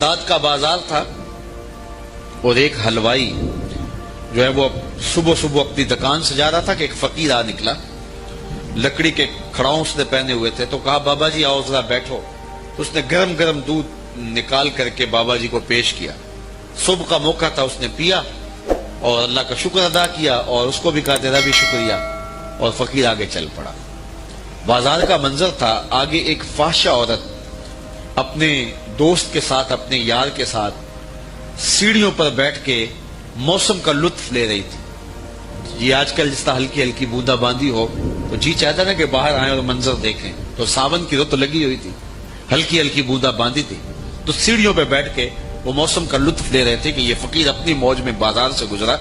رات کا بازار تھا اور ایک حلوائی جو ہے وہ صبح صبح اپنی دکان سجا رہا تھا کہ ایک فقیر آ نکلا، لکڑی کے کھڑاؤں اس نے پہنے ہوئے تھے، تو کہا بابا جی آؤ ذرا بیٹھو. تو اس نے گرم گرم دودھ نکال کر کے بابا جی کو پیش کیا. صبح کا موقع تھا، اس نے پیا اور اللہ کا شکر ادا کیا اور اس کو بھی کہا تیرا بھی شکریہ، اور فقیر آگے چل پڑا. بازار کا منظر تھا، آگے ایک فاحشہ عورت اپنے دوست کے ساتھ، اپنے یار کے ساتھ سیڑھیوں پر بیٹھ کے موسم کا لطف لے رہی تھی. یہ آج کل جس طرح ہلکی ہلکی بوندا باندی ہو تو جی چاہتا نا کہ باہر آئیں اور منظر دیکھیں، تو ساون کی رت لگی ہوئی تھی، ہلکی ہلکی بوندا باندی تھی، تو سیڑھیوں پہ بیٹھ کے وہ موسم کا لطف لے رہے تھے کہ یہ فقیر اپنی موج میں بازار سے گزرا.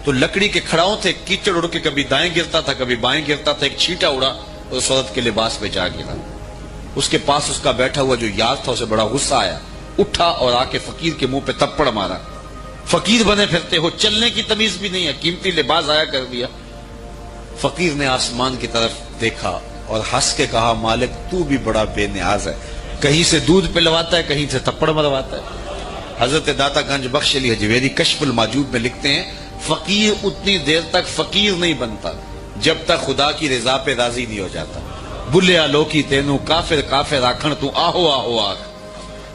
تو لکڑی کے کھڑاؤں تھے، کیچڑ اڑ کے کبھی دائیں گرتا تھا کبھی بائیں گرتا تھا، ایک چھینٹا اڑا اور اس عورت کے لباس پہ جا گرا. اس کے پاس اس کا بیٹھا ہوا جو یار تھا اسے بڑا غصہ آیا، اٹھا اور آ کے فقیر کے منہ پہ تپڑ مارا. فقیر بنے پھرتے ہو، چلنے کی تمیز بھی نہیں ہے، قیمتی لباس آیا کر دیا. فقیر نے آسمان کی طرف دیکھا اور ہنس کے کہا مالک تو بھی بڑا بے نیاز ہے، کہیں سے دودھ پلواتا ہے کہیں سے تپڑ مرواتا ہے. حضرت داتا گنج بخش علی حجویری کشف الماجوب میں لکھتے ہیں فقیر اتنی دیر تک فقیر نہیں بنتا جب تک خدا کی رضا پہ راضی نہیں ہو جاتا. بلیا لوکی تینوں کافر کافر آکھن تو آہو آہو آکھ،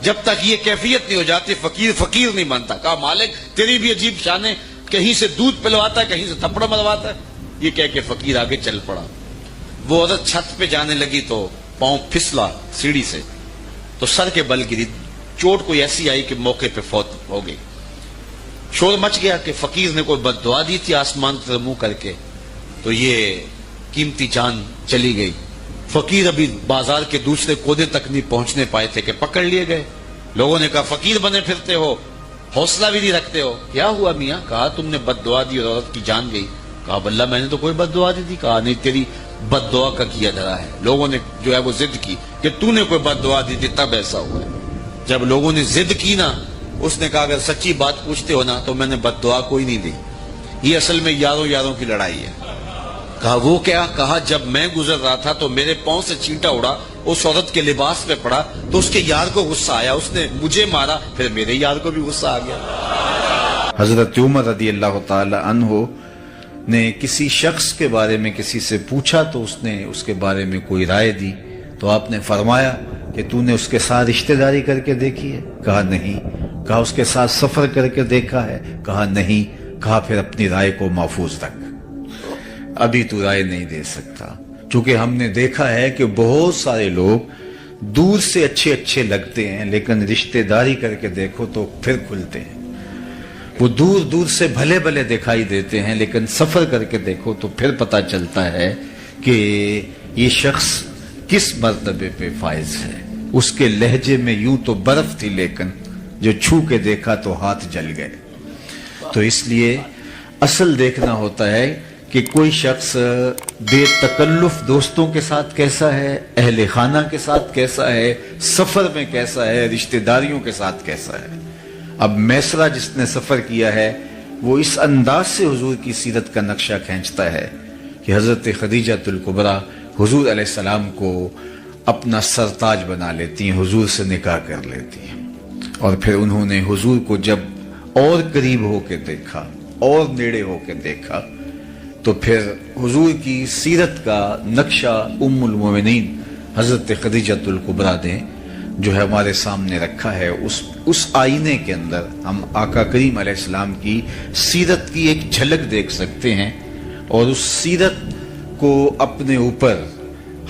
جب تک یہ کیفیت نہیں ہو جاتی فقیر فقیر نہیں بنتا. کہا مالک تیری بھی عجیب شان ہے، کہیں سے دودھ پلواتا ہے کہیں سے تھپڑ مرواتا ہے. یہ کہہ کے فقیر آگے چل پڑا. وہ عورت چھت پہ جانے لگی تو پاؤں پھسلا سیڑھی سے تو سر کے بل گری، چوٹ کوئی ایسی آئی کہ موقع پہ فوت ہو گئی. شور مچ گیا کہ فقیر نے کوئی بد دعا دی تھی آسمان سے منہ کر کے، تو یہ قیمتی جان چلی گئی. فقیر ابھی بازار کے دوسرے کونے تک نہیں پہنچنے پائے تھے کہ پکڑ لیے گئے. لوگوں نے کہا فقیر بنے پھرتے ہو، حوصلہ بھی نہیں رکھتے ہو، کیا ہوا میاں؟ کہا تم نے بد دعا دی اور عورت کی جان گئی. کہا بلّہ میں نے تو کوئی بد دعا دی تھی. کہا نہیں، تیری بد دعا کا کیا دھرا ہے. لوگوں نے جو ہے وہ ضد کی کہ تو نے کوئی بد دعا دی تھی تب ایسا ہوا ہے. جب لوگوں نے ضد کی نا، اس نے کہا اگر سچی بات پوچھتے ہو نا تو میں نے بد دعا کوئی نہیں دی، یہ اصل میں یاروں یاروں کی لڑائی ہے. کہا وہ کیا؟ کہا جب میں گزر رہا تھا تو میرے پاؤں سے چینٹا اڑا، اس عورت کے لباس پہ پڑا تو اس کے یار کو غصہ آیا، اس نے مجھے مارا، پھر میرے یار کو بھی غصہ آ گیا. حضرت عمر رضی اللہ تعالی عنہ نے کسی شخص کے بارے میں کسی سے پوچھا تو اس نے اس کے بارے میں کوئی رائے دی، تو آپ نے فرمایا کہ تو نے اس کے ساتھ رشتہ داری کر کے دیکھی ہے؟ کہا نہیں. کہا اس کے ساتھ سفر کر کے دیکھا ہے؟ کہا نہیں. کہا پھر اپنی رائے کو محفوظ رکھ، ابھی تو رائے نہیں دے سکتا. چونکہ ہم نے دیکھا ہے کہ بہت سارے لوگ دور سے اچھے اچھے لگتے ہیں لیکن رشتہ داری کر کے دیکھو تو پھر کھلتے ہیں. وہ دور دور سے بھلے بھلے دکھائی دیتے ہیں لیکن سفر کر کے دیکھو تو پھر پتہ چلتا ہے کہ یہ شخص کس مرتبے پہ فائز ہے. اس کے لہجے میں یوں تو برف تھی لیکن جو چھو کے دیکھا تو ہاتھ جل گئے. تو اس لیے اصل دیکھنا ہوتا ہے کہ کوئی شخص بے تکلف دوستوں کے ساتھ کیسا ہے، اہل خانہ کے ساتھ کیسا ہے، سفر میں کیسا ہے، رشتہ داریوں کے ساتھ کیسا ہے. اب میسرہ جس نے سفر کیا ہے وہ اس انداز سے حضور کی سیرت کا نقشہ کھینچتا ہے کہ حضرت خدیجہ الکبریٰ حضور علیہ السلام کو اپنا سرتاج بنا لیتی ہیں، حضور سے نکاح کر لیتی ہیں، اور پھر انہوں نے حضور کو جب اور قریب ہو کے دیکھا اور نیڑے ہو کے دیکھا تو پھر حضور کی سیرت کا نقشہ ام المومنین حضرت خدیجہ الکبریٰ نے جو ہے ہمارے سامنے رکھا ہے. اس آئینے کے اندر ہم آقا کریم علیہ السلام کی سیرت کی ایک جھلک دیکھ سکتے ہیں، اور اس سیرت کو اپنے اوپر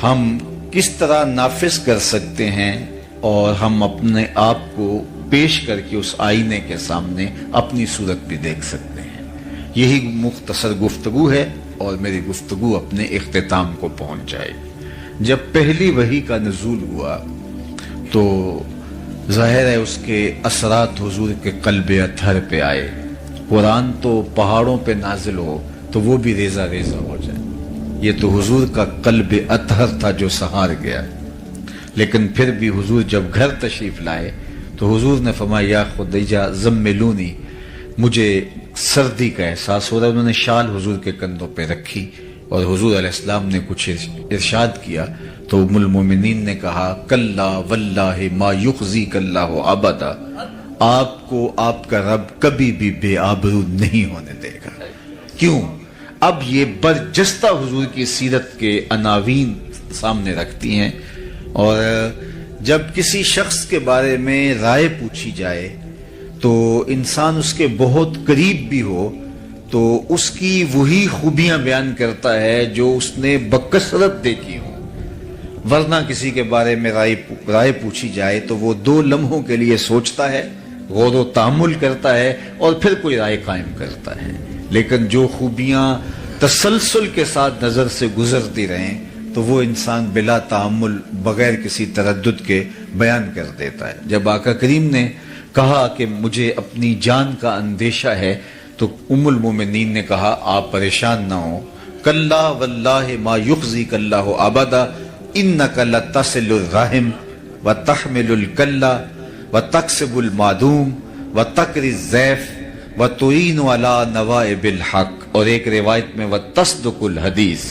ہم کس طرح نافذ کر سکتے ہیں اور ہم اپنے آپ کو پیش کر کے اس آئینے کے سامنے اپنی صورت بھی دیکھ سکتے ہیں. یہی مختصر گفتگو ہے اور میری گفتگو اپنے اختتام کو پہنچ جائے. جب پہلی وحی کا نزول ہوا تو ظاہر ہے اس کے اثرات حضور کے قلب اطہر پہ آئے. قرآن تو پہاڑوں پہ نازل ہو تو وہ بھی ریزہ ریزہ ہو جائے، یہ تو حضور کا قلب اطہر تھا جو سہار گیا. لیکن پھر بھی حضور جب گھر تشریف لائے تو حضور نے فرمایا یا خدیجہ زملونی، مجھے سردی کا احساس ہو رہا ہے. انہوں نے شال حضور کے کندھوں پہ رکھی اور حضور علیہ السلام نے کچھ ارشاد کیا تو ام المومنین نے کہا کلا واللہ ما یخزیک اللہ ابدا، آپ کو آپ کا رب کبھی بھی بے آبرو نہیں ہونے دے گا۔ کیوں؟ اب یہ برجستہ حضور کی سیرت کے عناوین سامنے رکھتی ہیں، اور جب کسی شخص کے بارے میں رائے پوچھی جائے تو انسان اس کے بہت قریب بھی ہو تو اس کی وہی خوبیاں بیان کرتا ہے جو اس نے بکثرت دیکھی ہوں، ورنہ کسی کے بارے میں رائے پوچھی جائے تو وہ 2 لمحوں کے لیے سوچتا ہے، غور و تأمل کرتا ہے اور پھر کوئی رائے قائم کرتا ہے، لیکن جو خوبیاں تسلسل کے ساتھ نظر سے گزرتی رہیں تو وہ انسان بلا تأمل بغیر کسی تردد کے بیان کر دیتا ہے۔ جب آقا کریم نے کہا کہ مجھے اپنی جان کا اندیشہ ہے تو ام المومنین نے کہا آپ پریشان نہ ہو، کلا واللہ ما یخزیک اللہ ابدا انک لتصل الرحم وتحمل الکلا وتکسب المعدوم وتقری الضیف وتعین علی نوائب الحق، اور ایک روایت میں وتصدق الحدیث۔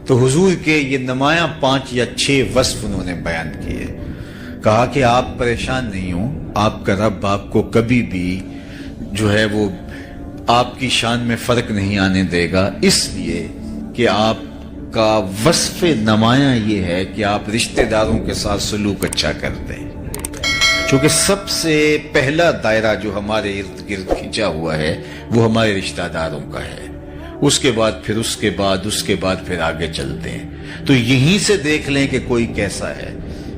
تو حضور کے یہ نمایاں 5 یا 6 وصف انہوں نے بیان کیے، کہا کہ آپ پریشان نہیں ہوں، آپ کا رب آپ کو کبھی بھی جو ہے وہ آپ کی شان میں فرق نہیں آنے دے گا، اس لیے کہ آپ کا وصف نمایاں یہ ہے کہ آپ رشتہ داروں کے ساتھ سلوک اچھا کرتے ہیں، چونکہ سب سے پہلا دائرہ جو ہمارے ارد گرد کھینچا ہوا ہے وہ ہمارے رشتہ داروں کا ہے، اس کے بعد پھر آگے چلتے ہیں۔ تو یہیں سے دیکھ لیں کہ کوئی کیسا ہے،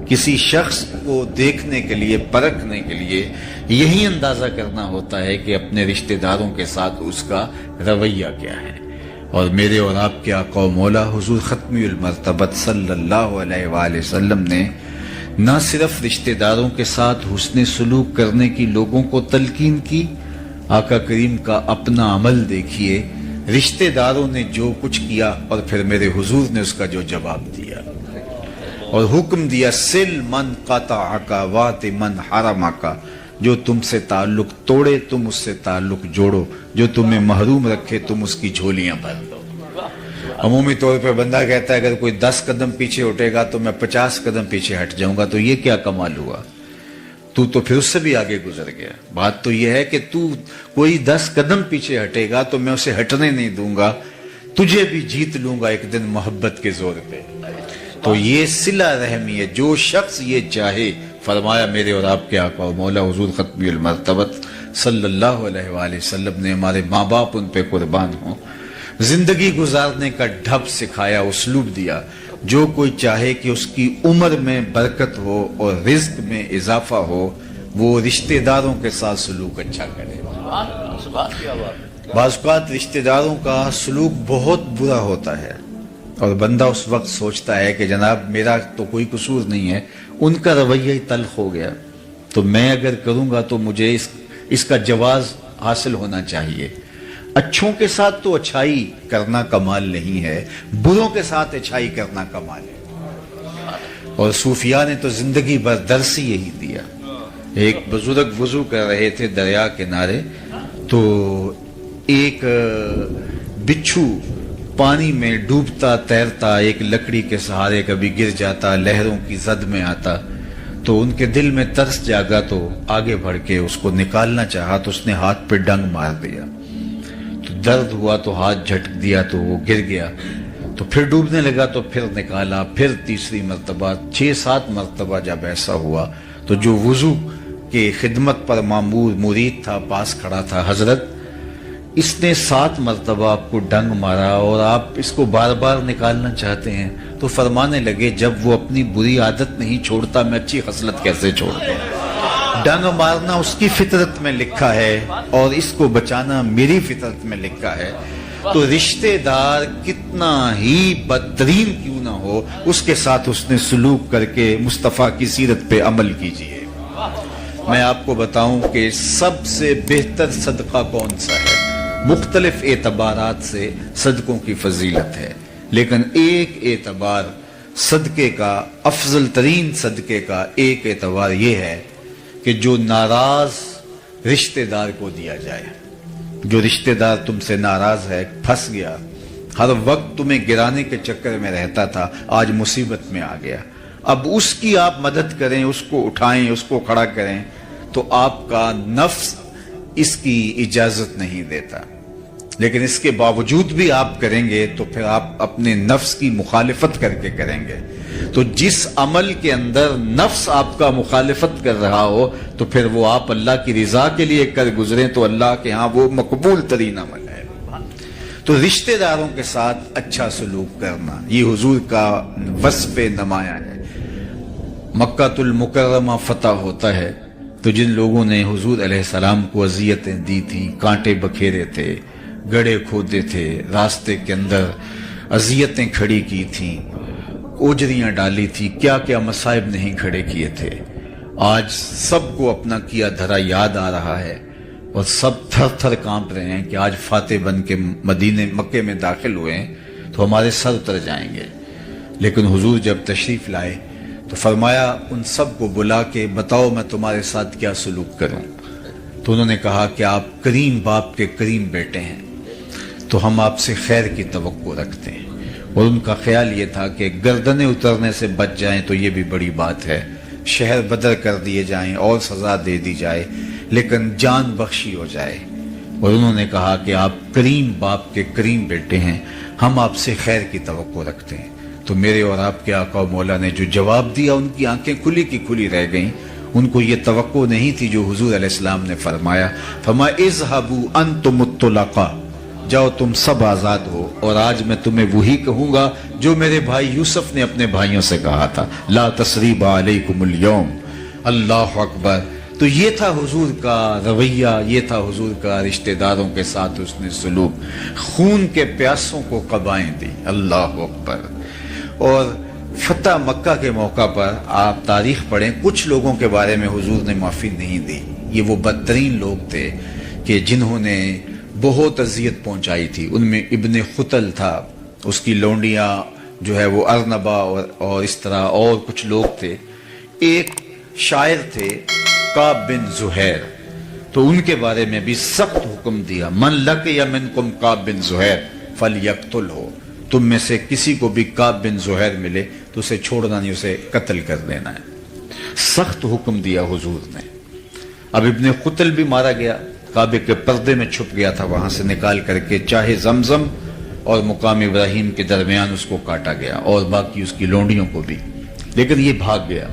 کسی شخص کو دیکھنے کے لیے، پرکھنے کے لیے یہی اندازہ کرنا ہوتا ہے کہ اپنے رشتہ داروں کے ساتھ اس کا رویہ کیا ہے۔ اور میرے اور آپ کے آقا و مولا حضور ختمی المرتبت صلی اللہ علیہ وآلہ وسلم نے نہ صرف رشتہ داروں کے ساتھ حسن سلوک کرنے کی لوگوں کو تلقین کی، آقا کریم کا اپنا عمل دیکھیے، رشتہ داروں نے جو کچھ کیا اور پھر میرے حضور نے اس کا جو جواب دیا اور حکم دیا، سل من قطعک وات من حرمک، جو تم سے تعلق توڑے تم اس سے تعلق جوڑو، جو تمہیں محروم رکھے تم اس کی جھولیاں بھر دو۔ عمومی طور پہ بندہ کہتا ہے اگر کوئی 10 قدم پیچھے اٹھے گا تو میں 50 قدم پیچھے ہٹ جاؤں گا، تو یہ کیا کمال ہوا؟ تو پھر اس سے بھی آگے گزر گیا۔ بات تو یہ ہے کہ تو کوئی 10 قدم پیچھے ہٹے گا تو میں اسے ہٹنے نہیں دوں گا، تجھے بھی جیت لوں گا ایک دن محبت کے زور پہ۔ تو یہ صلہ رحمی ہے، جو شخص یہ چاہے، فرمایا میرے اور آپ کے آقا و مولا حضور ختمی المرتبت صلی اللہ علیہ وآلہ وسلم نے، ہمارے ماں باپ ان پہ قربان ہوں، زندگی گزارنے کا ڈھب سکھایا، اسلوب دیا، جو کوئی چاہے کہ اس کی عمر میں برکت ہو اور رزق میں اضافہ ہو، وہ رشتہ داروں کے ساتھ سلوک اچھا کرے۔ بعض اوقات رشتہ داروں کا سلوک بہت برا ہوتا ہے اور بندہ اس وقت سوچتا ہے کہ جناب میرا تو کوئی قصور نہیں ہے، ان کا رویہ ہی تلخ ہو گیا، تو میں اگر کروں گا تو مجھے اس کا جواز حاصل ہونا چاہیے۔ اچھوں کے ساتھ تو اچھائی کرنا کمال نہیں ہے، بروں کے ساتھ اچھائی کرنا کمال ہے۔ اور صوفیاء نے تو زندگی بھر درس ہی یہی دیا۔ ایک بزرگ وضو کر رہے تھے دریا کنارے، تو ایک بچھو پانی میں ڈوبتا تیرتا ایک لکڑی کے سہارے کبھی گر جاتا، لہروں کی زد میں آتا، تو ان کے دل میں ترس جاگا، تو آگے بڑھ کے اس کو نکالنا چاہا تو اس نے ہاتھ پہ ڈنگ مار دیا، تو درد ہوا تو ہاتھ جھٹک دیا تو وہ گر گیا، تو پھر ڈوبنے لگا تو پھر نکالا، پھر تیسری مرتبہ، 6-7 مرتبہ جب ایسا ہوا تو جو وضو کے خدمت پر معمور مرید تھا پاس کھڑا تھا، حضرت اس نے 7 مرتبہ آپ کو ڈنگ مارا اور آپ اس کو بار بار نکالنا چاہتے ہیں، تو فرمانے لگے جب وہ اپنی بری عادت نہیں چھوڑتا میں اچھی خصلت کیسے چھوڑ دوں؟ ڈنگ مارنا اس کی فطرت میں لکھا ہے اور اس کو بچانا میری فطرت میں لکھا ہے، تو رشتہ دار کتنا ہی بدترین کیوں نہ ہو اس کے ساتھ اس نے سلوک کر کے مصطفیٰ کی سیرت پہ عمل کیجئے۔ میں آپ کو بتاؤں کہ سب سے بہتر صدقہ کون سا ہے؟ مختلف اعتبارات سے صدقوں کی فضیلت ہے، لیکن ایک اعتبار صدقے کا، افضل ترین صدقے کا ایک اعتبار یہ ہے کہ جو ناراض رشتہ دار کو دیا جائے۔ جو رشتہ دار تم سے ناراض ہے، پھنس گیا، ہر وقت تمہیں گرانے کے چکر میں رہتا تھا، آج مصیبت میں آ گیا، اب اس کی آپ مدد کریں، اس کو اٹھائیں، اس کو کھڑا کریں، تو آپ کا نفس اس کی اجازت نہیں دیتا، لیکن اس کے باوجود بھی آپ کریں گے تو پھر آپ اپنے نفس کی مخالفت کر کے کریں گے۔ تو جس عمل کے اندر نفس آپ کا مخالفت کر رہا ہو تو پھر وہ آپ اللہ کی رضا کے لیے کر گزریں تو اللہ کے ہاں وہ مقبول ترین عمل ہے۔ تو رشتہ داروں کے ساتھ اچھا سلوک کرنا یہ حضور کا وصف نمایاں ہے۔ مکہ المکرمہ فتح ہوتا ہے تو جن لوگوں نے حضور علیہ السلام کو اذیتیں دی تھی، کانٹے بکھیرے تھے، گڑھے کھودے تھے، راستے کے اندر اذیتیں کھڑی کی تھیں، اوجریاں ڈالی تھی، کیا کیا مصائب نہیں کھڑے کیے تھے، آج سب کو اپنا کیا دھرا یاد آ رہا ہے اور سب تھر تھر کانپ رہے ہیں کہ آج فاتح بن کے مکے میں داخل ہوئے ہیں تو ہمارے سر اتر جائیں گے۔ لیکن حضور جب تشریف لائے تو فرمایا ان سب کو بلا کے بتاؤ میں تمہارے ساتھ کیا سلوک کروں، تو انہوں نے کہا کہ آپ کریم باپ کے کریم بیٹے ہیں تو ہم آپ سے خیر کی توقع رکھتے ہیں، اور ان کا خیال یہ تھا کہ گردنیں اترنے سے بچ جائیں تو یہ بھی بڑی بات ہے، شہر بدر کر دیے جائیں اور سزا دے دی جائے لیکن جان بخشی ہو جائے، اور انہوں نے کہا کہ آپ کریم باپ کے کریم بیٹے ہیں، ہم آپ سے خیر کی توقع رکھتے ہیں۔ تو میرے اور آپ کے آقا و مولا نے جو جواب دیا ان کی آنکھیں کھلی کی کھلی رہ گئیں، ان کو یہ توقع نہیں تھی جو حضور علیہ السلام نے فرمایا، اذهبوا انتم الطلقاء، جاؤ تم سب آزاد ہو، اور آج میں تمہیں وہی کہوں گا جو میرے بھائی یوسف نے اپنے بھائیوں سے کہا تھا، لا تثریب علیکم اليوم، اللہ اکبر۔ تو یہ تھا حضور کا رویہ، یہ تھا حضور کا رشتہ داروں کے ساتھ اس نے سلوک، خون کے پیاسوں کو قبائیں دی، اللہ اکبر۔ اور فتح مکہ کے موقع پر آپ تاریخ پڑھیں، کچھ لوگوں کے بارے میں حضور نے معافی نہیں دی، یہ وہ بدترین لوگ تھے کہ جنہوں نے بہت اذیت پہنچائی تھی۔ ان میں ابن خطل تھا، اس کی لونڈیاں جو ہے وہ ارنبا اور اس طرح اور کچھ لوگ تھے۔ ایک شاعر تھے کعب بن زہیر، تو ان کے بارے میں بھی سخت حکم دیا، من لقی منکم کعب بن زہیر فلیقتلہ، تم میں سے کسی کو بھی کعب بن زہیر ملے تو اسے چھوڑنا نہیں، اسے قتل کر دینا ہے، سخت حکم دیا حضور نے۔ اب ابن قتل بھی مارا گیا، کعبے کے پردے میں چھپ گیا تھا، وہاں سے نکال کر کے چاہے زمزم اور مقام ابراہیم کے درمیان اس کو کاٹا گیا، اور باقی اس کی لونڈیوں کو بھی، لیکن یہ بھاگ گیا۔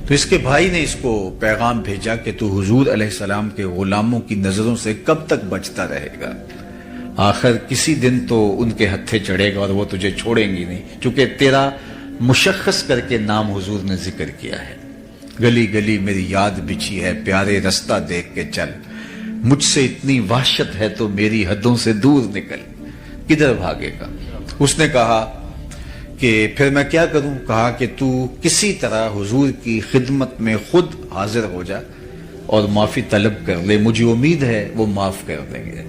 تو اس کے بھائی نے اس کو پیغام بھیجا کہ تو حضور علیہ السلام کے غلاموں کی نظروں سے کب تک بچتا رہے گا، آخر کسی دن تو ان کے ہتھے چڑھے گا اور وہ تجھے چھوڑیں گی نہیں، چونکہ تیرا مشخص کر کے نام حضور نے ذکر کیا ہے، گلی گلی میری یاد بچھی ہے، پیارے رستہ دیکھ کے چل، مجھ سے اتنی وحشت ہے تو میری حدوں سے دور نکل، کدھر بھاگے گا۔ اس نے کہا کہ پھر میں کیا کروں، کہا کہ تو کسی طرح حضور کی خدمت میں خود حاضر ہو جا اور معافی طلب کر لے، مجھے امید ہے وہ معاف کر دیں گے۔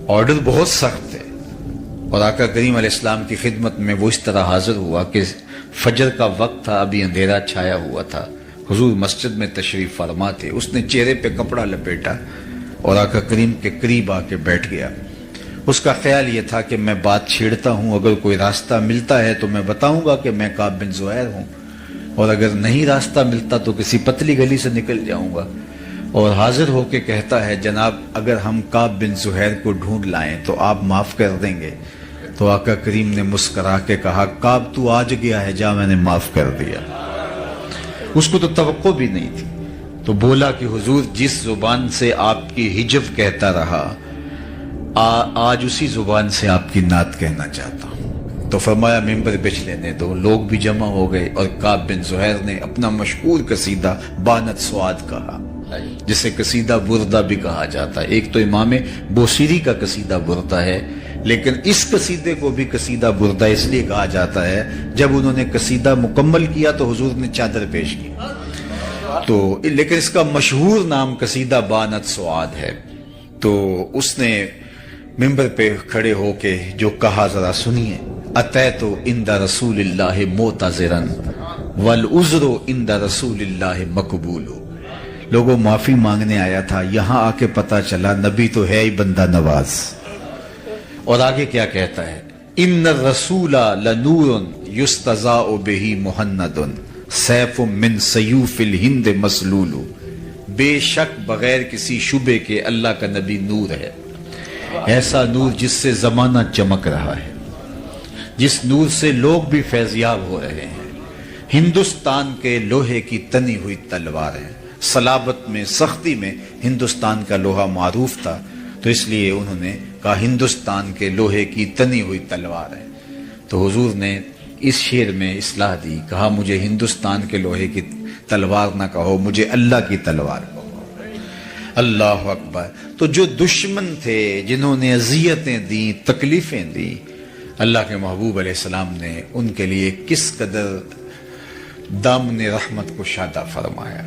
آرڈر بہت سخت ہے، اور آقا کریم علیہ السلام کی خدمت میں وہ اس طرح حاضر ہوا کہ فجر کا وقت تھا، ابھی اندھیرا چھایا ہوا تھا، حضور مسجد میں تشریف فرما تھے، اس نے چہرے پہ کپڑا لپیٹا اور آقا کریم کے قریب آ کے بیٹھ گیا۔ اس کا خیال یہ تھا کہ میں بات چھیڑتا ہوں، اگر کوئی راستہ ملتا ہے تو میں بتاؤں گا کہ میں کعب بن زہیر ہوں، اور اگر نہیں راستہ ملتا تو کسی پتلی گلی سے نکل جاؤں گا، اور حاضر ہو کے کہتا ہے جناب اگر ہم کعب بن زہیر کو ڈھونڈ لائیں تو آپ معاف کر دیں گے۔ تو آقا کریم نے مسکرا کے کہا کعب تو آج گیا ہے، جا میں نے معاف کر دیا۔ اس کو تو توقع بھی نہیں تھی، تو بولا کہ حضور جس زبان سے آپ کی ہجف کہتا رہا، آج اسی زبان سے آپ کی نعت کہنا چاہتا ہوں۔ تو فرمایا ممبر بچھ لینے دو، لوگ بھی جمع ہو گئے، اور کعب بن زہیر نے اپنا مشہور قصیدہ بانت سواد کہا، جسے قصیدہ بردہ بھی کہا جاتا ہے۔ ایک تو امام بوصیری کا قصیدہ بردہ ہے، لیکن اس قصیدے کو بھی قصیدہ بردہ اس لیے کہا جاتا ہے جب انہوں نے قصیدہ مکمل کیا تو حضور نے چادر پیش کی، تو لیکن اس کا مشہور نام قصیدہ بانت سواد ہے۔ تو اس نے ممبر پہ کھڑے ہو کے جو کہا ذرا سنیے، اتیت عند رسول اللہ معتذرا والعذر عند رسول اللہ مقبول۔ لوگوں معافی مانگنے آیا تھا، یہاں آ کے پتا چلا نبی تو ہے ہی بندہ نواز، اور آگے کیا کہتا ہے؟ ان الرسول لنور یستضاء بہ مہند سیف من سیوف الہند مسلول، بے شک بغیر کسی شبے کے اللہ کا نبی نور ہے، ایسا نور جس سے زمانہ چمک رہا ہے، جس نور سے لوگ بھی فیضیاب ہو رہے ہیں، ہندوستان کے لوہے کی تنی ہوئی تلوار ہے۔ صلابت میں، سختی میں ہندوستان کا لوہا معروف تھا، تو اس لیے انہوں نے کہا ہندوستان کے لوہے کی تنی ہوئی تلوار ہے۔ تو حضور نے اس شعر میں اصلاح دی، کہا مجھے ہندوستان کے لوہے کی تلوار نہ کہو، مجھے اللہ کی تلوار کہو۔ اللہ اکبر۔ تو جو دشمن تھے، جنہوں نے اذیتیں دیں، تکلیفیں دیں، اللہ کے محبوب علیہ السلام نے ان کے لیے کس قدر دامن رحمت کو شادہ فرمایا،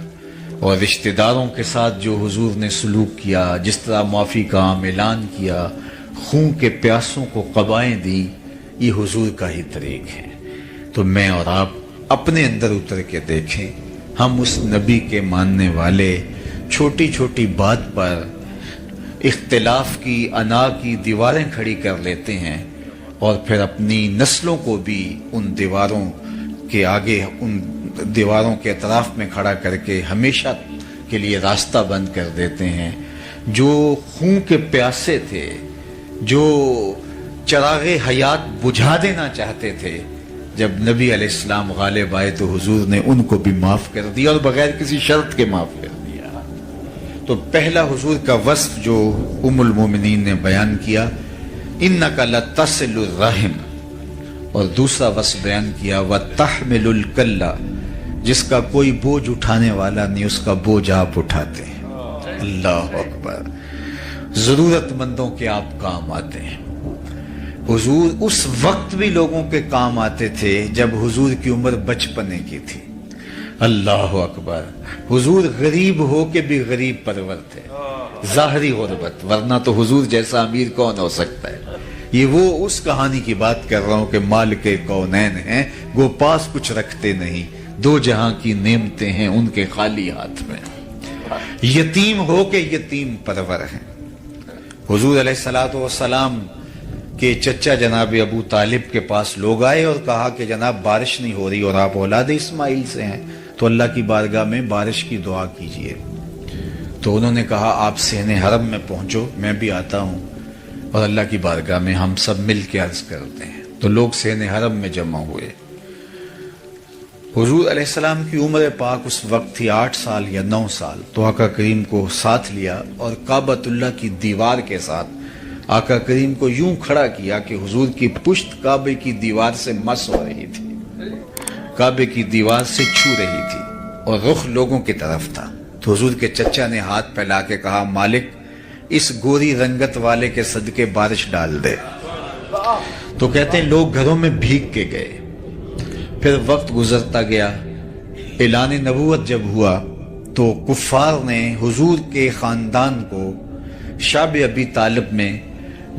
اور رشتہ داروں کے ساتھ جو حضور نے سلوک کیا، جس طرح معافی کا عام اعلان کیا، خون کے پیاسوں کو قبائیں دی، یہ حضور کا ہی طریق ہے۔ تو میں اور آپ اپنے اندر اتر کے دیکھیں، ہم اس نبی کے ماننے والے چھوٹی چھوٹی بات پر اختلاف کی، انا کی دیواریں کھڑی کر لیتے ہیں، اور پھر اپنی نسلوں کو بھی ان دیواروں کے آگے، ان دیواروں کے اطراف میں کھڑا کر کے ہمیشہ کے لیے راستہ بند کر دیتے ہیں۔ جو خون کے پیاسے تھے، جو چراغ حیات بجھا دینا چاہتے تھے، جب نبی علیہ السلام غالب آئے تو حضور نے ان کو بھی معاف کر دیا، اور بغیر کسی شرط کے معاف کر دیا۔ تو پہلا حضور کا وصف جو ام المومنین نے بیان کیا، انک لتصل الرحم، اور دوسرا وصف بیان کیا وتحمل الکلہ، جس کا کوئی بوجھ اٹھانے والا نہیں، اس کا بوجھ آپ اٹھاتے ہیں۔ اللہ اکبر۔ ضرورت مندوں کے آپ کام آتے ہیں۔ حضور اس وقت بھی لوگوں کے کام آتے تھے جب حضور کی عمر بچپنے کی تھی۔ اللہ اکبر۔ حضور غریب ہو کے بھی غریب پرور تھے، ظاہری غربت، ورنہ تو حضور جیسا امیر کون ہو سکتا ہے۔ یہ وہ اس کہانی کی بات کر رہا ہوں کہ مالک کونین ہیں، گو پاس کچھ رکھتے نہیں، دو جہاں کی نعمتیں ہیں ان کے خالی ہاتھ میں، یتیم ہو کے یتیم پرور ہیں۔ حضور علیہ الصلوۃ والسلام کے چچا جناب ابو طالب کے پاس لوگ آئے اور کہا کہ جناب بارش نہیں ہو رہی اور آپ اولاد اسماعیل سے ہیں، تو اللہ کی بارگاہ میں بارش کی دعا کیجئے۔ تو انہوں نے کہا آپ صحن حرم میں پہنچو، میں بھی آتا ہوں، اور اللہ کی بارگاہ میں ہم سب مل کے عرض کرتے ہیں۔ تو لوگ صحن حرم میں جمع ہوئے۔ حضور علیہ السلام کی عمر پاک اس وقت تھی 8 سال یا 9 سال، تو آقا کریم کو ساتھ لیا اور کعبۃ اللہ کی دیوار کے ساتھ آقا کریم کو یوں کھڑا کیا کہ حضور کی پشت کعبے کی دیوار سے مس ہو رہی تھی، کعبے کی دیوار سے چھو رہی تھی، اور رخ لوگوں کی طرف تھا۔ تو حضور کے چچا نے ہاتھ پھیلا کے کہا مالک اس گوری رنگت والے کے صدقے بارش ڈال دے۔ تو کہتے ہیں لوگ گھروں میں بھیگ کے گئے۔ پھر وقت گزرتا گیا، اعلان نبوت جب ہوا تو کفار نے حضور کے خاندان کو شاب ابی طالب میں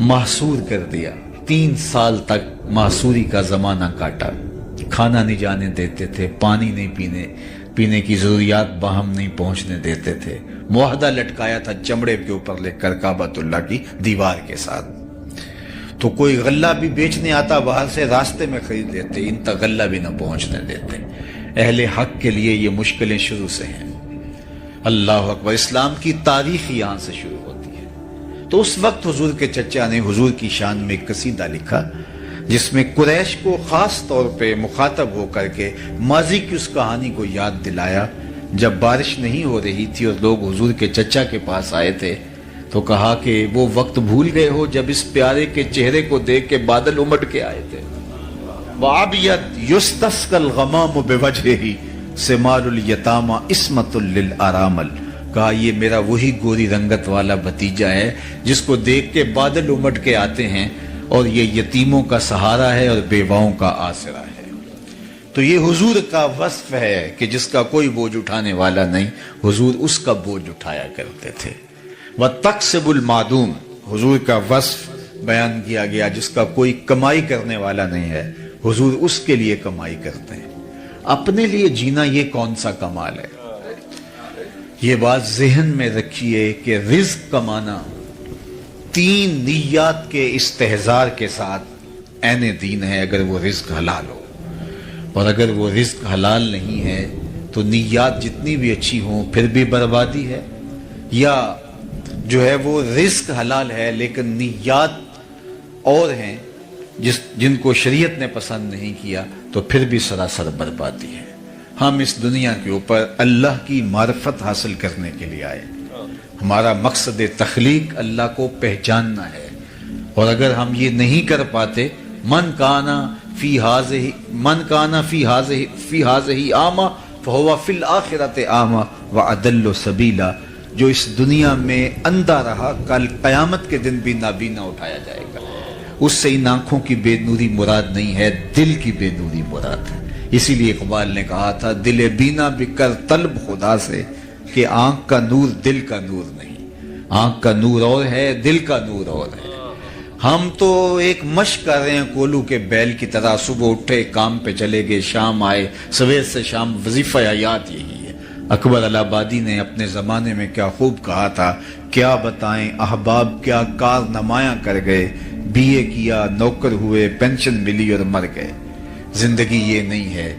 محصور کر دیا۔ 3 سال تک محصوری کا زمانہ کاٹا، کھانا نہیں جانے دیتے تھے، پانی نہیں پینے کی ضروریات باہم نہیں پہنچنے دیتے تھے، معاہدہ لٹکایا تھا چمڑے کے اوپر لکھ کر کعبۃ اللہ کی دیوار کے ساتھ۔ تو کوئی غلہ بھی بیچنے آتا باہر سے، راستے میں خرید لیتے، ان تک غلہ بھی نہ پہنچنے دیتے۔ اہل حق کے لیے یہ مشکلیں شروع سے ہیں۔ اللہ اکبر۔ اسلام کی تاریخ یہاں سے شروع ہوتی ہے۔ تو اس وقت حضور کے چچا نے حضور کی شان میں ایک قصیدہ لکھا، جس میں قریش کو خاص طور پہ مخاطب ہو کر کے ماضی کی اس کہانی کو یاد دلایا، جب بارش نہیں ہو رہی تھی اور لوگ حضور کے چچا کے پاس آئے تھے، تو کہا کہ وہ وقت بھول گئے ہو جب اس پیارے کے چہرے کو دیکھ کے بادل امٹ کے آئے تھے۔ وَعَبْيَتْ يُسْتَسْقَى الْغَمَامُ بِوَجْهِهِ ثِمَارُ الْيَتَامَى عِصْمَةٌ لِلْأَرَامِلِ۔ کہا یہ میرا وہی گوری رنگت والا بھتیجا ہے جس کو دیکھ کے بادل امٹ کے آتے ہیں، اور یہ یتیموں کا سہارا ہے اور بیواؤں کا آسرا ہے۔ تو یہ حضور کا وصف ہے کہ جس کا کوئی بوجھ اٹھانے والا نہیں، حضور اس کا بوجھ اٹھایا کرتے تھے۔ وَتَقْسِبُ الْمَعْدُومِ، حضور کا وصف بیان کیا گیا جس کا کوئی کمائی کرنے والا نہیں ہے، حضور اس کے لیے کمائی کرتے ہیں۔ اپنے لیے جینا یہ کون سا کمال ہے؟ یہ بات ذہن میں رکھیے کہ رزق کمانا 3 نیات کے استحضار کے ساتھ عین دین ہے اگر وہ رزق حلال ہو، اور اگر وہ رزق حلال نہیں ہے تو نیات جتنی بھی اچھی ہوں پھر بھی بربادی ہے، یا جو ہے وہ رزق حلال ہے لیکن نیات اور ہیں جن کو شریعت نے پسند نہیں کیا تو پھر بھی سراسر بربادی ہے۔ ہم اس دنیا کے اوپر اللہ کی معرفت حاصل کرنے کے لیے آئے، ہمارا مقصد تخلیق اللہ کو پہچاننا ہے، اور اگر ہم یہ نہیں کر پاتے من کانا فی ہذہ اعمی فہو فی الآخرۃ اعمی واضل سبیلا، جو اس دنیا میں اندھا رہا کل قیامت کے دن بھی نابینا اٹھایا جائے گا۔ اس سے ان آنکھوں کی بے نوری مراد نہیں ہے، دل کی بے نوری مراد ہے۔ اسی لیے اقبال نے کہا تھا دل بینا بھی کر طلب خدا سے، کہ آنکھ کا نور دل کا نور نہیں، آنکھ کا نور اور ہے دل کا نور اور ہے۔ ہم تو ایک مشق کر رہے ہیں کولو کے بیل کی طرح، صبح اٹھے کام پہ چلے گئے، شام آئے، سویر سے شام وظیفہ حیات یہی ہے۔ اکبر الہ آبادی نے اپنے زمانے میں کیا خوب کہا تھا، کیا بتائیں احباب کیا کار نمایاں کر گئے، بی اے کیا نوکر ہوئے پینشن ملی اور مر گئے۔ زندگی یہ نہیں ہے،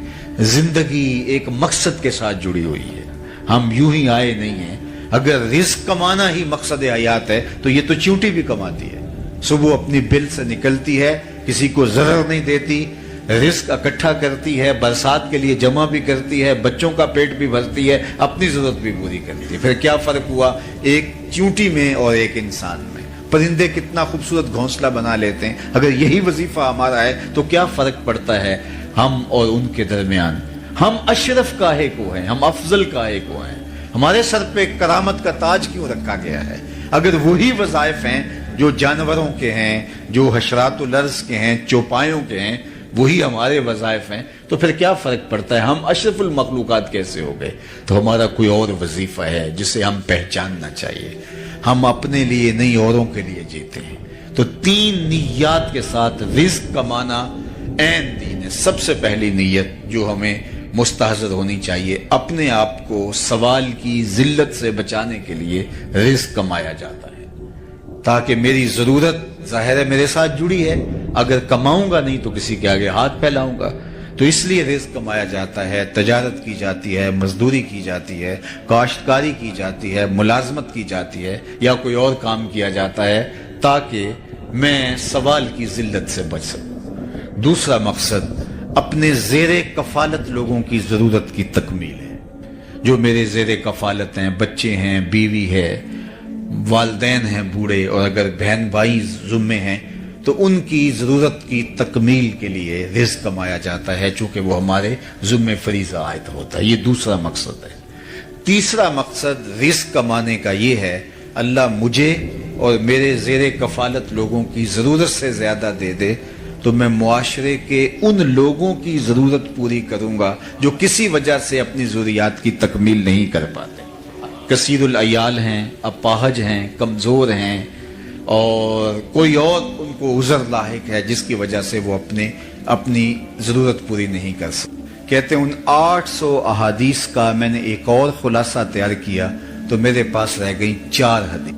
زندگی ایک مقصد کے ساتھ جڑی ہوئی ہے، ہم یوں ہی آئے نہیں ہیں۔ اگر رزق کمانا ہی مقصد حیات ہے تو یہ تو چیونٹی بھی کماتی ہے، صبح اپنی بل سے نکلتی ہے، کسی کو ضرر نہیں دیتی، رزق اکٹھا کرتی ہے، برسات کے لیے جمع بھی کرتی ہے، بچوں کا پیٹ بھی بھرتی ہے، اپنی ضرورت بھی پوری کرتی ہے۔ پھر کیا فرق ہوا ایک چیونٹی میں اور ایک انسان میں؟ پرندے کتنا خوبصورت گھونسلہ بنا لیتے ہیں، اگر یہی وظیفہ ہمارا ہے تو کیا فرق پڑتا ہے ہم اور ان کے درمیان؟ ہم اشرف کاہے کو ہیں، ہم افضل کاہے کو ہیں؟ ہمارے سر پہ کرامت کا تاج کیوں رکھا گیا ہے؟ اگر وہی وظائف ہیں جو جانوروں کے ہیں، جو حشرات الارض کے ہیں، چوپایوں کے ہیں، وہی ہمارے وظائف ہیں، تو پھر کیا فرق پڑتا ہے؟ ہم اشرف المخلوقات کیسے ہو گئے؟ تو ہمارا کوئی اور وظیفہ ہے جسے ہم پہچاننا چاہیے۔ ہم اپنے لیے نہیں اوروں کے لیے جیتے ہیں۔ تو 3 نیات کے ساتھ رزق کمانا عین دین ہے۔ سب سے پہلی نیت جو ہمیں مستحضر ہونی چاہیے، اپنے آپ کو سوال کی ذلت سے بچانے کے لیے رزق کمایا جاتا ہے، تاکہ میری ضرورت ظاہر ہے میرے ساتھ جڑی ہے، اگر کماؤں گا نہیں تو کسی کے آگے ہاتھ پھیلاؤں گا۔ تو اس لیے رزق کمایا جاتا ہے، تجارت کی جاتی ہے، مزدوری کی جاتی ہے، کاشتکاری کی جاتی ہے، ملازمت کی جاتی ہے، یا کوئی اور کام کیا جاتا ہے تاکہ میں سوال کی ذلت سے بچ سکوں۔ دوسرا مقصد اپنے زیر کفالت لوگوں کی ضرورت کی تکمیل ہے۔ جو میرے زیر کفالت ہیں، بچے ہیں، بیوی ہے، والدین ہیں بوڑھے، اور اگر بہن بھائی ذمے ہیں تو ان کی ضرورت کی تکمیل کے لیے رزق کمایا جاتا ہے، چونکہ وہ ہمارے ذمہ فریضہ عائد ہوتا ہے۔ یہ دوسرا مقصد ہے۔ تیسرا مقصد رزق کمانے کا یہ ہے اللہ مجھے اور میرے زیر کفالت لوگوں کی ضرورت سے زیادہ دے دے تو میں معاشرے کے ان لوگوں کی ضرورت پوری کروں گا جو کسی وجہ سے اپنی ضروریات کی تکمیل نہیں کر پاتے، کثیر العیال ہیں، اپاہج ہیں، کمزور ہیں، اور کوئی اور ان کو عذر لاحق ہے جس کی وجہ سے وہ اپنی ضرورت پوری نہیں کر سکتے۔ کہتے ہیں ان 800 احادیث کا میں نے ایک اور خلاصہ تیار کیا تو میرے پاس رہ گئی 4 حدیث۔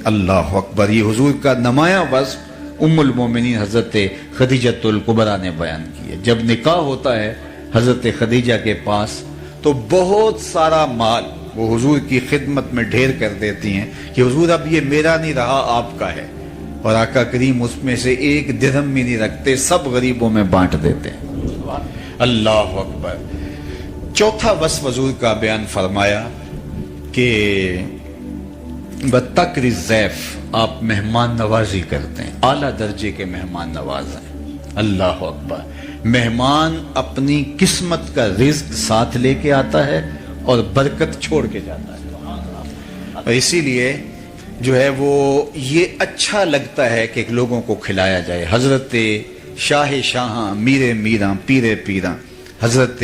اللہ اکبر! یہ حضور کا نمایاں وصف ام المومنین حضرت خدیجہ الکبریٰ نے بیان کی ہے۔ جب نکاح ہوتا ہے حضرت خدیجہ کے پاس تو بہت سارا مال وہ حضور کی خدمت میں ڈھیر کر دیتی ہیں کہ حضور اب یہ میرا نہیں رہا، آپ کا ہے، اور آقا کریم اس میں سے 1 درہم بھی نہیں رکھتے، سب غریبوں میں بانٹ دیتے ہیں۔ اللہ اکبر! چوتھا وصف حضور کا بیان فرمایا کہ بتکر الضیف، آپ مہمان نوازی کرتے ہیں، اعلیٰ درجے کے مہمان نواز ہیں۔ اللہ اکبر! مہمان اپنی قسمت کا رزق ساتھ لے کے آتا ہے اور برکت چھوڑ کے جاتا ہے، اور اسی لیے جو ہے وہ یہ اچھا لگتا ہے کہ لوگوں کو کھلایا جائے۔ حضرت شاہ شاہاں، میر میراں، پیر پیراں، حضرت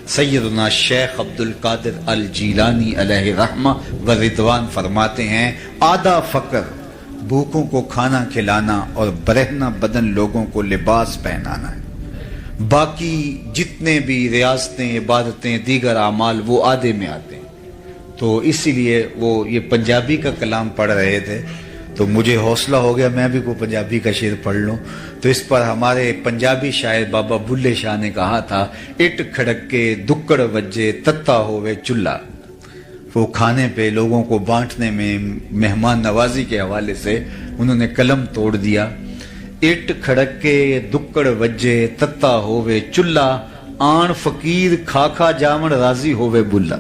سیدنا شیخ عبد القادر الجیلانی علیہ رحمہ و رضوان فرماتے ہیں آدھا فقر بھوکوں کو کھانا کھلانا اور برہنہ بدن لوگوں کو لباس پہنانا ہے، باقی جتنے بھی ریاستیں، عبادتیں، دیگر اعمال وہ آدھے میں آتے ہیں۔ تو اسی لیے وہ یہ پنجابی کا کلام پڑھ رہے تھے تو مجھے حوصلہ ہو گیا میں بھی کوئی پنجابی کا شعر پڑھ لوں. تو اس پر ہمارے پنجابی شاعر بابا بلے شاہ نے کہا تھا, اٹ کھڑک کے دکڑ وجے تتا ہوئے چولہا. وہ کھانے پہ لوگوں کو بانٹنے میں مہمان نوازی کے حوالے سے انہوں نے قلم توڑ دیا. اٹ کھڑک کے دکڑ وجے تتا ہوئے چولہا, آن فقیر کھا کھا جامن راضی ہوئے بلا.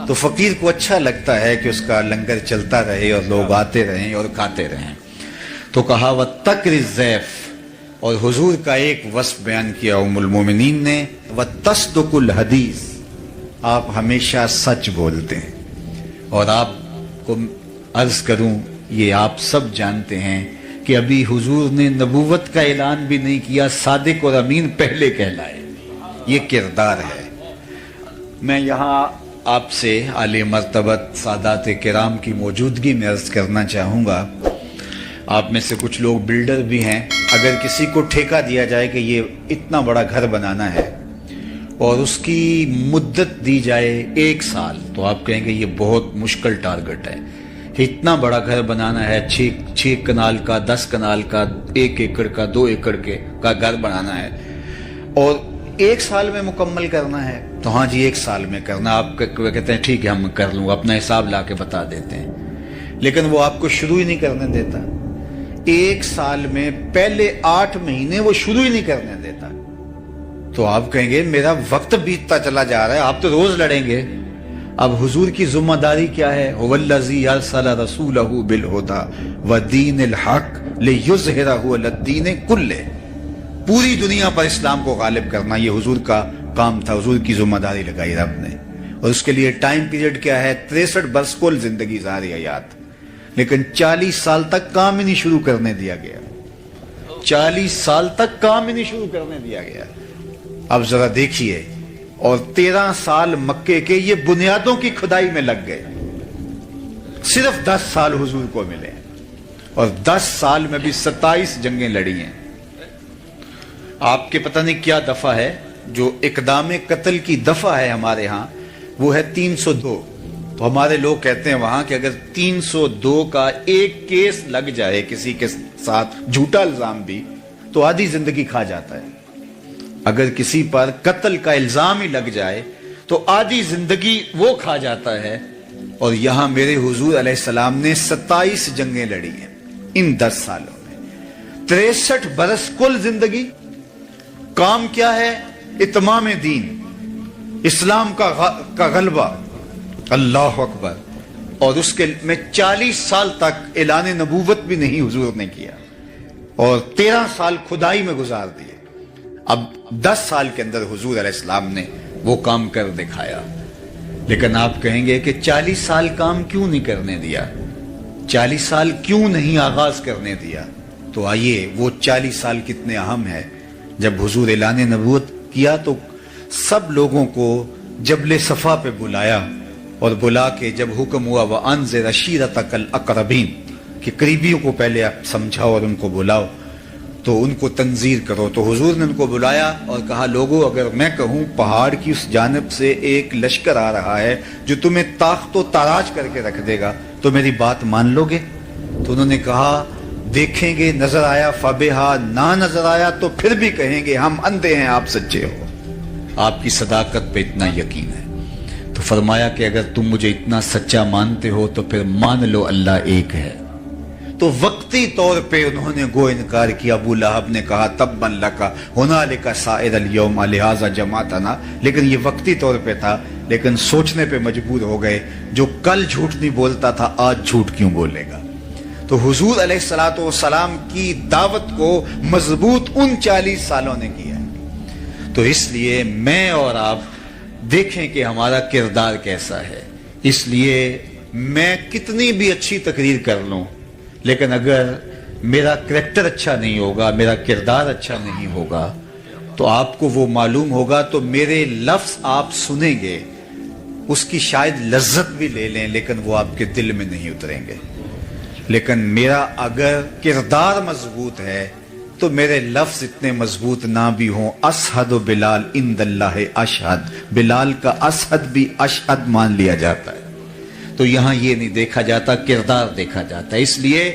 تو فقیر کو اچھا لگتا ہے کہ اس کا لنگر چلتا رہے اور لوگ آتے رہیں اور کھاتے رہیں. تو کہا وَتَّقْرِ الضَّيْفَ, اور حضور کا ایک وصف بیان کیا ام المومنین نے, وَتَصْدُقُ الْحَدِيث, آپ ہمیشہ سچ بولتے ہیں. اور آپ کو عرض کروں, یہ آپ سب جانتے ہیں کہ ابھی حضور نے نبوت کا اعلان بھی نہیں کیا, صادق اور امین پہلے کہلائے. یہ کردار ہے. میں یہاں آپ سے عالی مرتبت سادات کرام کی موجودگی میں عرض کرنا چاہوں گا, آپ میں سے کچھ لوگ بلڈر بھی ہیں. اگر کسی کو ٹھیکہ دیا جائے کہ یہ اتنا بڑا گھر بنانا ہے اور اس کی مدت دی جائے 1 سال, تو آپ کہیں گے یہ بہت مشکل ٹارگٹ ہے. اتنا بڑا گھر بنانا ہے, 6 کنال کا, 10 کنال کا, 1 ایکڑ کا, 2 ایکڑ کا گھر بنانا ہے اور 1 سال میں مکمل کرنا ہے. تو ہاں جی 1 سال میں کرنا. آپ کہتے ہیں ٹھیک ہے ہم کر لوں, اپنا حساب لا کے بتا دیتے ہیں, لیکن وہ آپ کو شروع ہی نہیں کرنے دیتا. 1 سال میں پہلے 8 مہینے وہ شروع ہی نہیں کرنے دیتا. تو آپ کہیں گے میرا وقت بیتتا چلا جا رہا ہے, آپ تو روز لڑیں گے. اب حضور کی ذمہ داری کیا ہے؟ هو الذی ارسل رسولہ بالہدی ودین الحق لیظہرہ علی الدین کلہ. پوری دنیا پر اسلام کو غالب کرنا یہ حضور کا کام تھا, حضور کی ذمہ داری لگائی رب نے. اور اس کے لیے ٹائم پیریڈ کیا ہے؟ 63 برس کل زندگی ظاہری حیات, لیکن 40 سال تک کام ہی نہیں شروع کرنے دیا گیا. 40 سال تک کام ہی نہیں شروع کرنے دیا گیا. اب ذرا دیکھیے, اور 13 سال مکے کے یہ بنیادوں کی کھدائی میں لگ گئے. صرف 10 سال حضور کو ملے اور 10 سال میں بھی 27 جنگیں لڑی ہیں. آپ کے پتہ نہیں کیا دفعہ ہے, جو اقدام قتل کی دفعہ ہے ہمارے ہاں وہ ہے 302. تو ہمارے لوگ کہتے ہیں وہاں کہ اگر 302 کا ایک کیس لگ جائے کسی کے ساتھ, جھوٹا الزام بھی, تو آدھی زندگی کھا جاتا ہے. اگر کسی پر قتل کا الزام ہی لگ جائے تو آدھی زندگی وہ کھا جاتا ہے. اور یہاں میرے حضور علیہ السلام نے 27 جنگیں لڑی ہیں ان 10 سالوں میں. 63 برس کل زندگی. کام کیا ہے؟ اتمام دین, اسلام کا غلبہ. اللہ اکبر. اور اس کے میں 40 سال تک اعلان نبوت بھی نہیں حضور نے کیا, اور 13 سال کھدائی میں گزار دیے. اب 10 سال کے اندر حضور علیہ السلام نے وہ کام کر دکھایا. لیکن آپ کہیں گے کہ 40 سال کام کیوں نہیں کرنے دیا, 40 سال کیوں نہیں آغاز کرنے دیا؟ تو آئیے وہ 40 سال کتنے اہم ہے. جب حضور اعلان نبوت کیا تو سب لوگوں کو جبل صفا پہ بلایا, اور بلا کے جب حکم ہوا وَأَنذِرْ عَشِيرَتَكَ الْأَقْرَبِينَ کہ قریبیوں کو پہلے آپ سمجھاؤ اور ان کو بلاؤ, تو ان کو تنذیر کرو. تو حضور نے ان کو بلایا اور کہا لوگو اگر میں کہوں پہاڑ کی اس جانب سے ایک لشکر آ رہا ہے جو تمہیں تاخت و تاراج کر کے رکھ دے گا, تو میری بات مان لو گے؟ تو انہوں نے کہا دیکھیں گے, نظر آیا فبہا, نہ نظر آیا تو پھر بھی کہیں گے ہم اندھے ہیں آپ سچے ہو. آپ کی صداقت پہ اتنا یقین ہے. تو فرمایا کہ اگر تم مجھے اتنا سچا مانتے ہو تو پھر مان لو اللہ ایک ہے. تو وقتی طور پہ انہوں نے گو انکار کیا. ابو لہب نے کہا تبا لک ہنالک سائر اليوم لہذا جمعتنا, لیکن یہ وقتی طور پہ تھا. لیکن سوچنے پہ مجبور ہو گئے, جو کل جھوٹ نہیں بولتا تھا آج جھوٹ کیوں بولے گا. تو حضور علیہ الصلوۃ والسلام کی دعوت کو مضبوط ان 40 سالوں نے کیا. تو اس لیے میں اور آپ دیکھیں کہ ہمارا کردار کیسا ہے. اس لیے میں کتنی بھی اچھی تقریر کر لوں, لیکن اگر میرا کریکٹر اچھا نہیں ہوگا, میرا کردار اچھا نہیں ہوگا, تو آپ کو وہ معلوم ہوگا. تو میرے لفظ آپ سنیں گے, اس کی شاید لذت بھی لے لیں, لیکن وہ آپ کے دل میں نہیں اتریں گے. لیکن میرا اگر کردار مضبوط ہے تو میرے لفظ اتنے مضبوط نہ بھی ہوں. اشہد بلال عند اللہ اشہد, بلال کا اشہد بھی اشہد مان لیا جاتا ہے. تو یہاں یہ نہیں دیکھا جاتا، کردار دیکھا جاتا ہے۔ اس لیے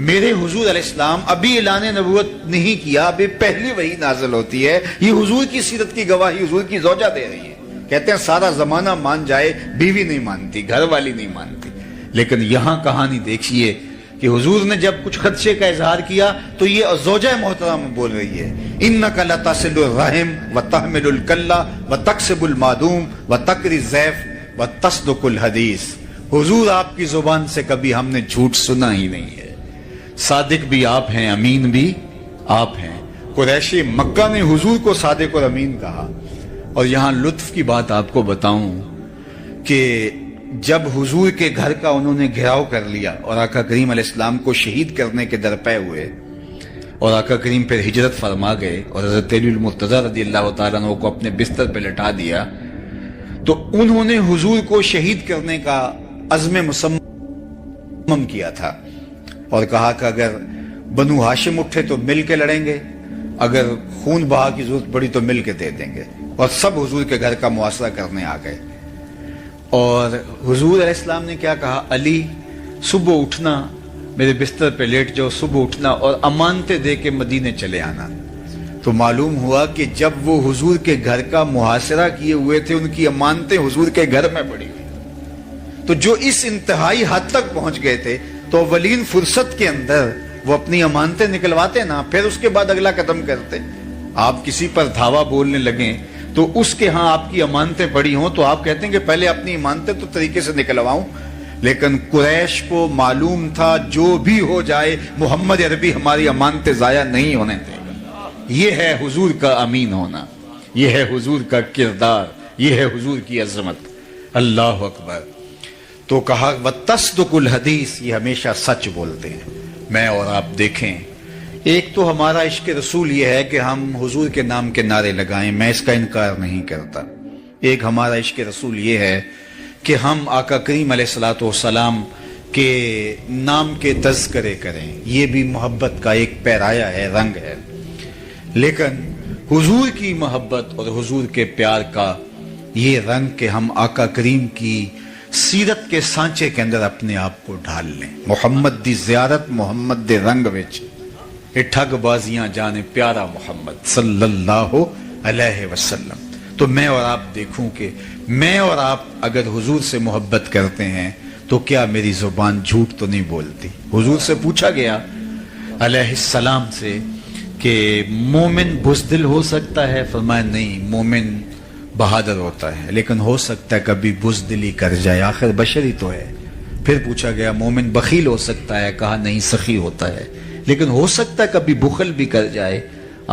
میرے حضور علیہ السلام ابھی اعلان نبوت نہیں کیا، ابھی پہلی وحی نازل ہوتی ہے، یہ حضور کی سیرت کی گواہی حضور کی زوجہ دے رہی ہے۔ کہتے ہیں سارا زمانہ مان جائے، بیوی نہیں مانتی، گھر والی نہیں مانتی، لیکن یہاں کہانی دیکھیے کہ حضور نے جب کچھ خدشے کا اظہار کیا تو یہ زوجہ محترم بول رہی ہے، انک لتصل الرحم وتحمل الکلہ وتکسب المعدوم وتقری الضیف وتصدق الحدیث۔ حضور آپ کی زبان سے کبھی ہم نے جھوٹ سنا ہی نہیں ہے، صادق بھی آپ ہیں، امین بھی آپ ہیں۔ قریشی مکہ نے حضور کو صادق اور امین کہا۔ اور یہاں لطف کی بات آپ کو بتاؤں کہ جب حضور کے گھر کا انہوں نے گھیراؤ کر لیا اور آقا کریم علیہ السلام کو شہید کرنے کے درپے ہوئے اور آقا کریم پھر ہجرت فرما گئے اور حضرت علی المرتضیٰ رضی اللہ تعالیٰ عنہ کو اپنے بستر پہ لٹا دیا، تو انہوں نے حضور کو شہید کرنے کا عزم مصمم کیا تھا اور کہا کہ اگر بنو ہاشم اٹھے تو مل کے لڑیں گے، اگر خون بہا کی ضرورت پڑی تو مل کے دے دیں گے، اور سب حضور کے گھر کا محاصرہ کرنے آ گئے۔ اور حضور علیہ السلام نے کیا کہا، علی صبح اٹھنا، میرے بستر پہ لیٹ جاؤ، صبح اٹھنا اور امانتیں دے کے مدینے چلے آنا۔ تو معلوم ہوا کہ جب وہ حضور کے گھر کا محاصرہ کیے ہوئے تھے، ان کی امانتیں حضور کے گھر میں پڑی ہوئی، تو جو اس انتہائی حد تک پہنچ گئے تھے تو اولین فرصت کے اندر وہ اپنی امانتیں نکلواتے نا، پھر اس کے بعد اگلا قدم کرتے۔ آپ کسی پر دھاوا بولنے لگیں تو اس کے ہاں آپ کی امانتیں پڑی ہوں تو آپ کہتے ہیں کہ پہلے اپنی امانتیں تو طریقے سے نکلواؤں، لیکن قریش کو معلوم تھا جو بھی ہو جائے محمد عربی ہماری امانتیں ضائع نہیں ہونے دے گا۔ یہ ہے حضور کا امین ہونا، یہ ہے حضور کا کردار، یہ ہے حضور کی عظمت۔ اللہ اکبر۔ تو کہا وتصدق الحدیث، یہ ہمیشہ سچ بولتے ہیں۔ میں اور آپ دیکھیں، ایک تو ہمارا عشق رسول یہ ہے کہ ہم حضور کے نام کے نعرے لگائیں، میں اس کا انکار نہیں کرتا۔ ایک ہمارا عشق رسول یہ ہے کہ ہم آقا کریم علیہ الصلوۃ والسلام کے نام کے تذکرے کریں، یہ بھی محبت کا ایک پیرایا ہے، رنگ ہے۔ لیکن حضور کی محبت اور حضور کے پیار کا یہ رنگ کہ ہم آقا کریم کی سیرت کے سانچے کے اندر اپنے آپ کو ڈھال لیں۔ محمد دی زیارت محمد دے رنگ وچ، یہ ٹھگ بازیاں جانے پیارا محمد صلی اللہ علیہ وسلم۔ تو میں اور آپ دیکھوں کہ میں اور آپ اگر حضور سے محبت کرتے ہیں تو کیا میری زبان جھوٹ تو نہیں بولتی؟ حضور سے پوچھا گیا علیہ السلام سے کہ مومن بزدل ہو سکتا ہے؟ فرمایا نہیں، مومن بہادر ہوتا ہے، لیکن ہو سکتا ہے کبھی بزدلی کر جائے، آخر بشری تو ہے۔ پھر پوچھا گیا مومن بخیل ہو سکتا ہے؟ کہا نہیں، سخی ہوتا ہے، لیکن ہو سکتا ہے کبھی بخل بھی کر جائے،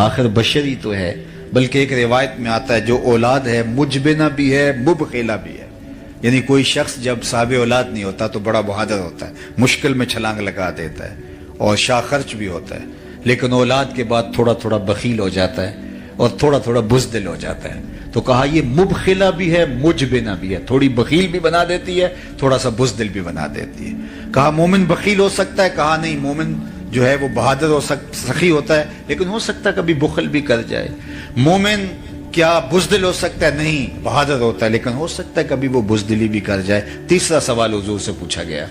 آخر بشری تو ہے۔ بلکہ ایک روایت میں آتا ہے جو اولاد ہے مجبنہ بھی ہے، مبخلہ بھی ہے، یعنی کوئی شخص جب صاحب اولاد نہیں ہوتا تو بڑا بہادر ہوتا ہے، مشکل میں چھلانگ لگا دیتا ہے اور شاہ خرچ بھی ہوتا ہے، لیکن اولاد کے بعد تھوڑا تھوڑا بخیل ہو جاتا ہے اور تھوڑا تھوڑا بزدل ہو جاتا ہے۔ تو کہا یہ مبخلہ بھی ہے، مجبنہ بھی ہے، تھوڑی بخیل بھی بنا دیتی ہے، تھوڑا سا بزدل بھی بنا دیتی ہے۔ کہا مومن بخیل ہو سکتا ہے؟ کہا نہیں، مومن جو ہے وہ بہادر ہو سخی ہوتا ہے، لیکن ہو سکتا ہے کبھی بخل بھی کر جائے۔ مومن کیا بزدل ہو سکتا ہے؟ نہیں، بہادر ہوتا ہے، لیکن ہو سکتا ہے کبھی وہ بزدلی بھی کر جائے۔ تیسرا سوال حضور سے پوچھا گیا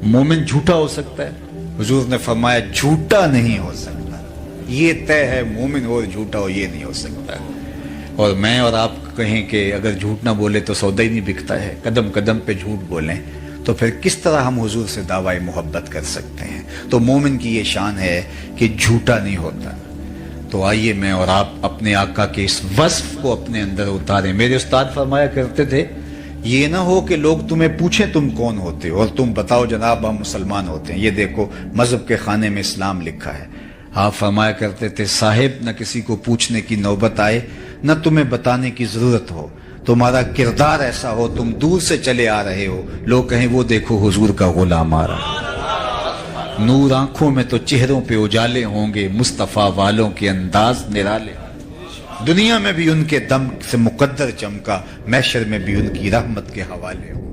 مومن جھوٹا ہو سکتا ہے؟ حضور نے فرمایا جھوٹا نہیں ہو سکتا، یہ طے ہے مومن ہو جھوٹا ہو یہ نہیں ہو سکتا۔ اور میں اور آپ کہیں کہ اگر جھوٹ نہ بولے تو سودا ہی نہیں بکتا ہے، قدم قدم پہ جھوٹ بولیں تو پھر کس طرح ہم حضور سے دعوی محبت کر سکتے ہیں؟ تو مومن کی یہ شان ہے کہ جھوٹا نہیں ہوتا۔ تو آئیے میں اور آپ اپنے آقا کے اس وصف کو اپنے اندر اتاریں۔ میرے استاد فرمایا کرتے تھے یہ نہ ہو کہ لوگ تمہیں پوچھیں تم کون ہوتے اور تم بتاؤ جناب ہم مسلمان ہوتے ہیں، یہ دیکھو مذہب کے خانے میں اسلام لکھا ہے۔ آپ فرمایا کرتے تھے صاحب نہ کسی کو پوچھنے کی نوبت آئے نہ تمہیں بتانے کی ضرورت ہو، تمہارا کردار ایسا ہو تم دور سے چلے آ رہے ہو، لوگ کہیں وہ دیکھو حضور کا غلام آ رہا، نور آنکھوں میں تو چہروں پہ اجالے ہوں گے، مصطفیٰ والوں کے انداز نرالے، دنیا میں بھی ان کے دم سے مقدر چمکا، محشر میں بھی ان کی رحمت کے حوالے ہوں۔